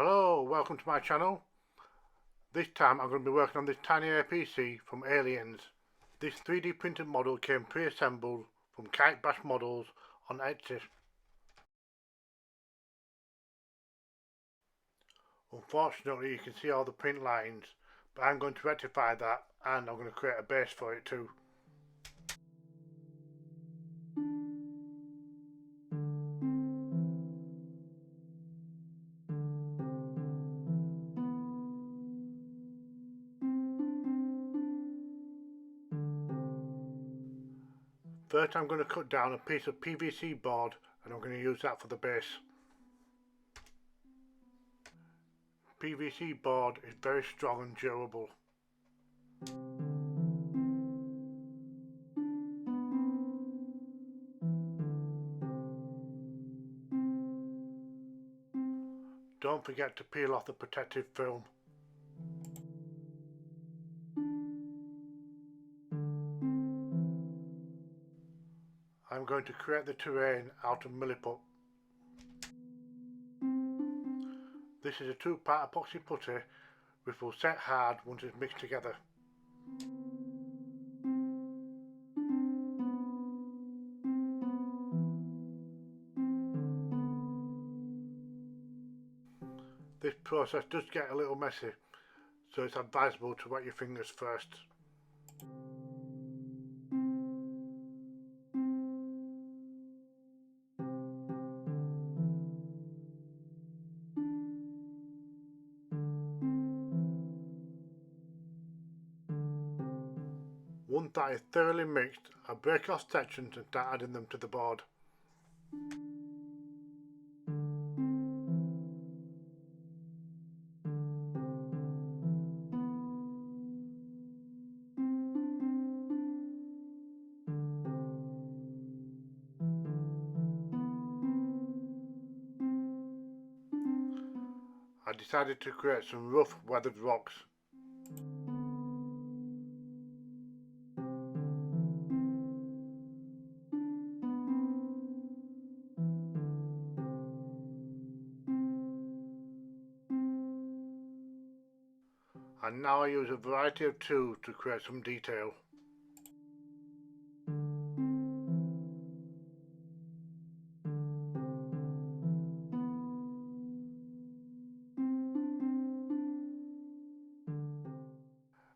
Hello, welcome to my channel. This time I'm going to be working on this tiny APC from Aliens. This 3D printed model came pre-assembled from Kite Bash models on Etsy. Unfortunately you can see all the print lines, but I'm going to rectify that and I'm going to create a base for it too. First I'm going to cut down a piece of PVC board and I'm going to use that for the base. PVC board is very strong and durable. Don't forget to peel off the protective film. I'm going to create the terrain out of milliput. This is a 2-part epoxy putty which will set hard once it's mixed together. This process does get a little messy, so it's advisable to wet your fingers first. Once that is thoroughly mixed, I break off sections and start adding them to the board. I decided to create some rough weathered rocks. And now I use a variety of tools to create some detail.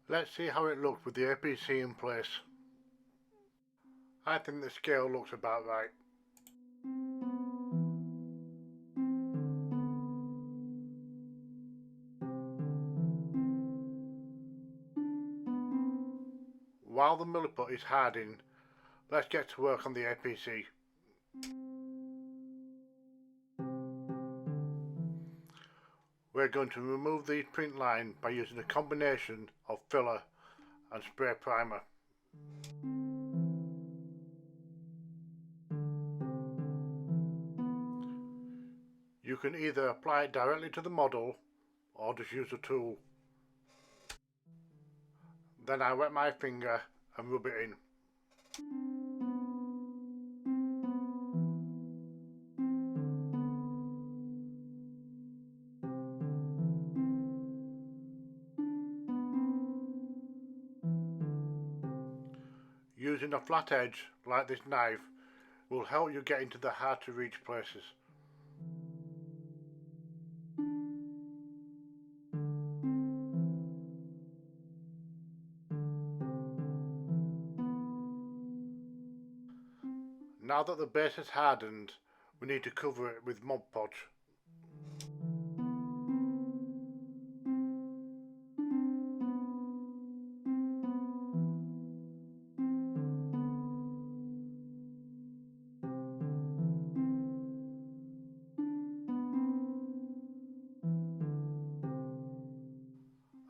Let's see how it looks with the APC in place. I think the scale looks about right. While the milliput is hardening, let's get to work on the APC. We're going to remove these print lines by using a combination of filler and spray primer. You can either apply it directly to the model or just use a tool. Then I wet my finger and rub it in. Using a flat edge like this knife will help you get into the hard to reach places. Now that the base has hardened, we need to cover it with Mod Podge.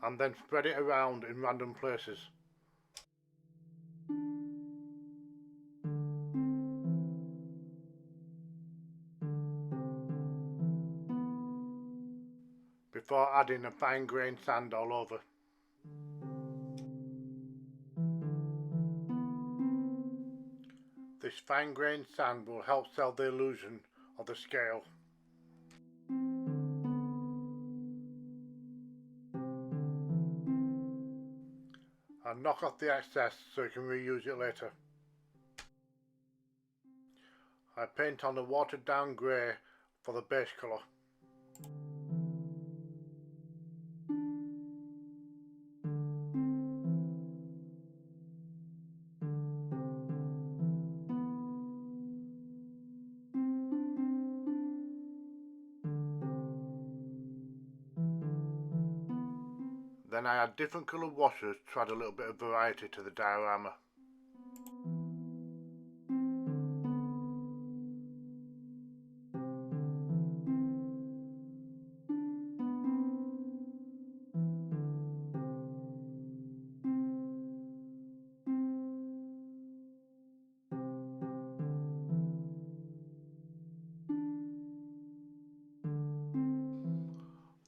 And then spread it around in random places. Before adding a fine grained sand all over. This fine grained sand will help sell the illusion of the scale. and knock off the excess so you can reuse it later. I paint on the watered down grey for the base colour. Then I add different coloured washes to add a little bit of variety to the diorama.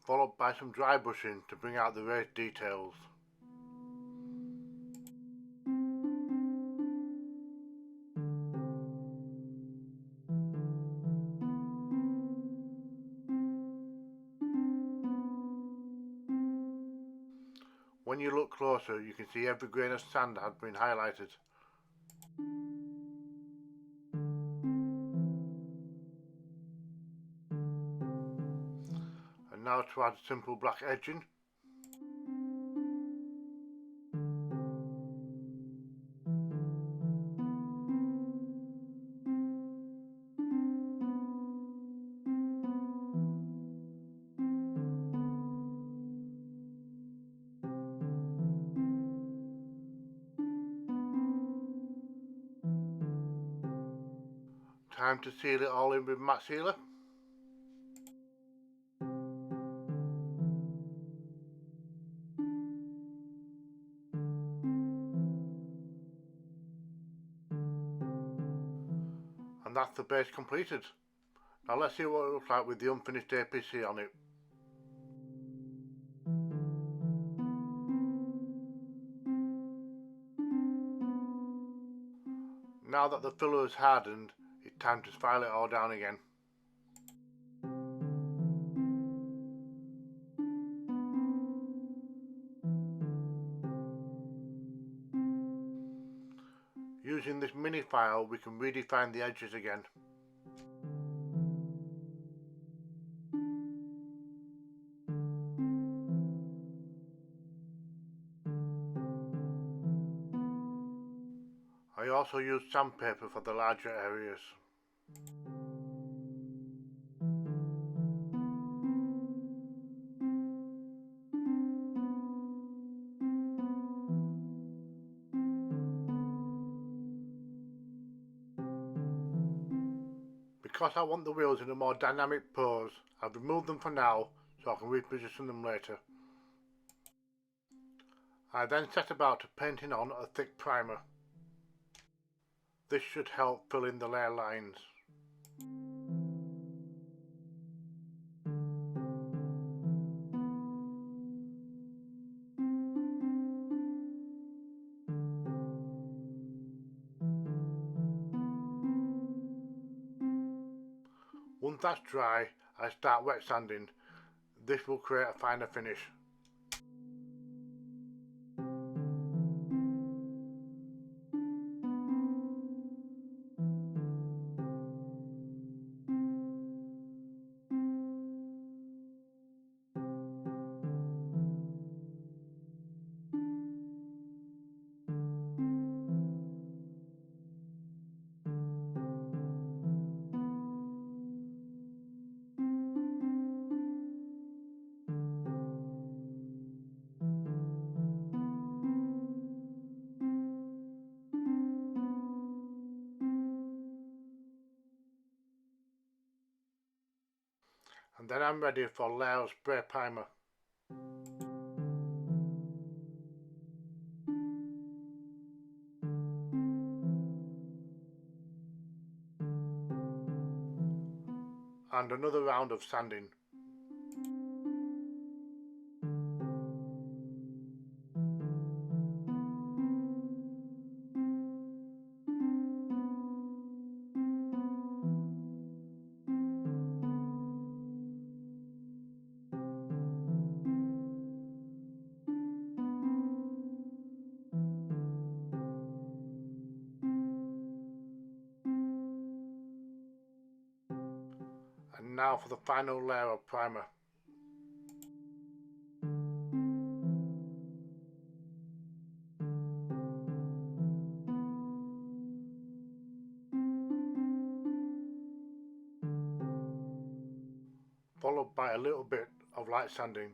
Followed by some dry brushing to bring out the raised details. When you look closer, you can see every grain of sand has been highlighted. And now to add simple black edging. Time to seal it all in with matte sealer. And that's the base completed. Now let's see what it looks like with the unfinished APC on it. Now that the filler has hardened, it's time to file it all down again. Using this mini file, we can redefine the edges again. I also use sandpaper for the larger areas. Because I want the wheels in a more dynamic pose, I've removed them for now so I can reposition them later. I then set about to painting on a thick primer. This should help fill in the layer lines. Once that's dry, I start wet sanding. This will create a finer finish. And then I'm ready for layer of spray primer. And another round of sanding. And now for the final layer of primer. Followed by a little bit of light sanding.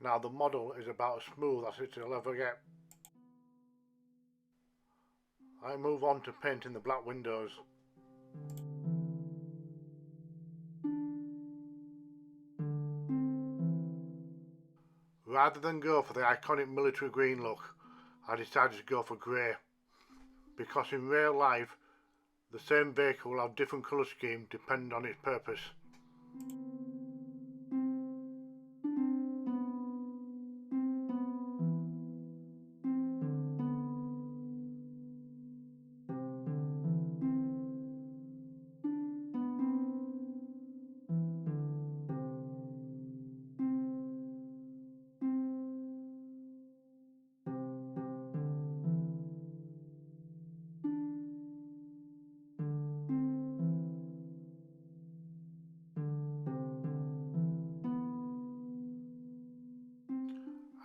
Now the model is about as smooth as it'll ever get. I move on to painting the black windows. Rather than go for the iconic military green look, I decided to go for grey, because in real life the same vehicle will have different colour scheme depending on its purpose.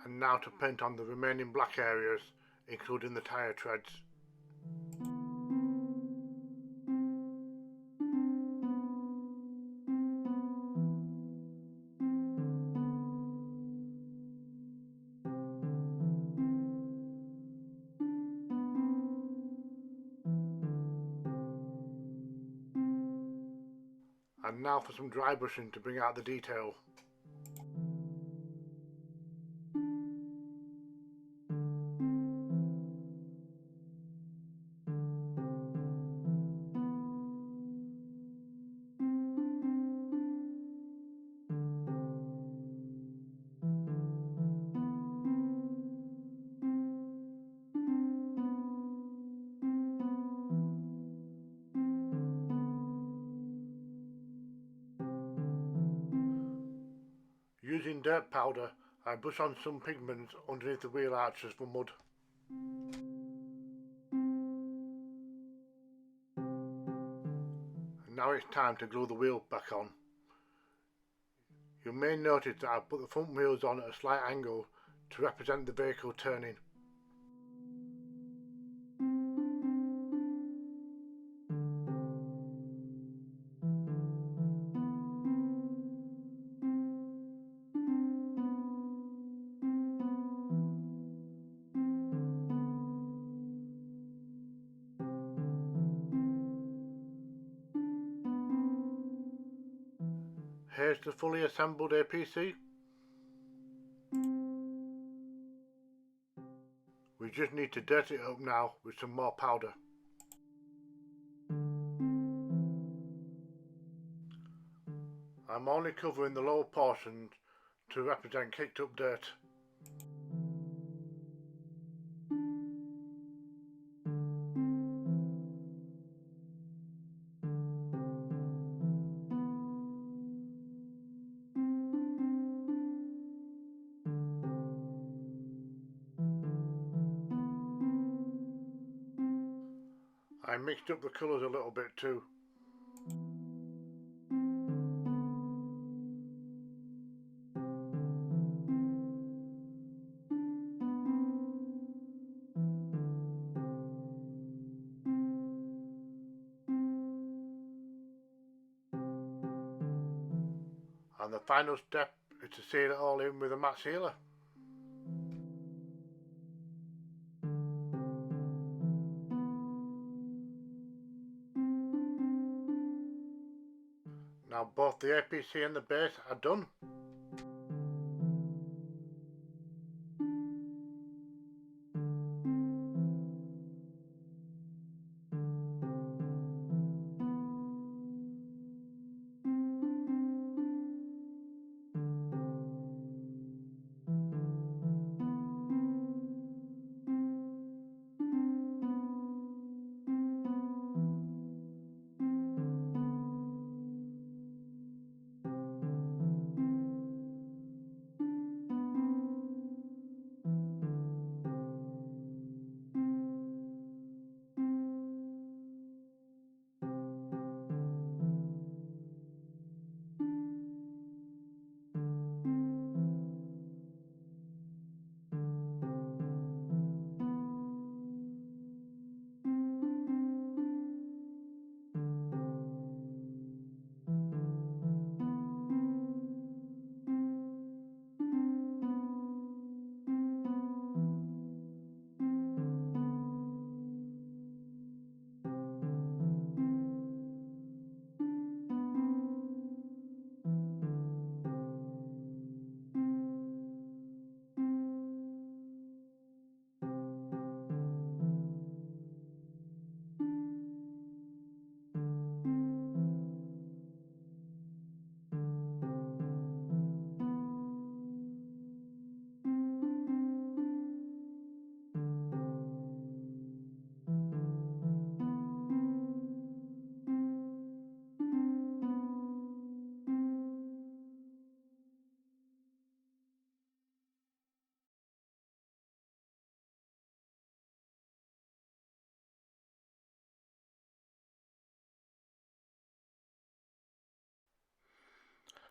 And now to paint on the remaining black areas, including the tyre treads. And now for some dry brushing to bring out the detail. Using dirt powder, I brush on some pigments underneath the wheel arches for mud. And now it's time to glue the wheel back on. You may notice that I've put the front wheels on at a slight angle to represent the vehicle turning. Here's the fully assembled APC. We just need to dirt it up now with some more powder. I'm only covering the lower portions to represent kicked up dirt. I mixed up the colours a little bit too. And the final step is to seal it all in with a matte sealer. Now both the APC and the base are done.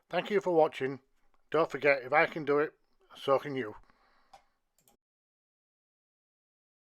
Thank you for watching. Don't forget, if I can do it, so can you.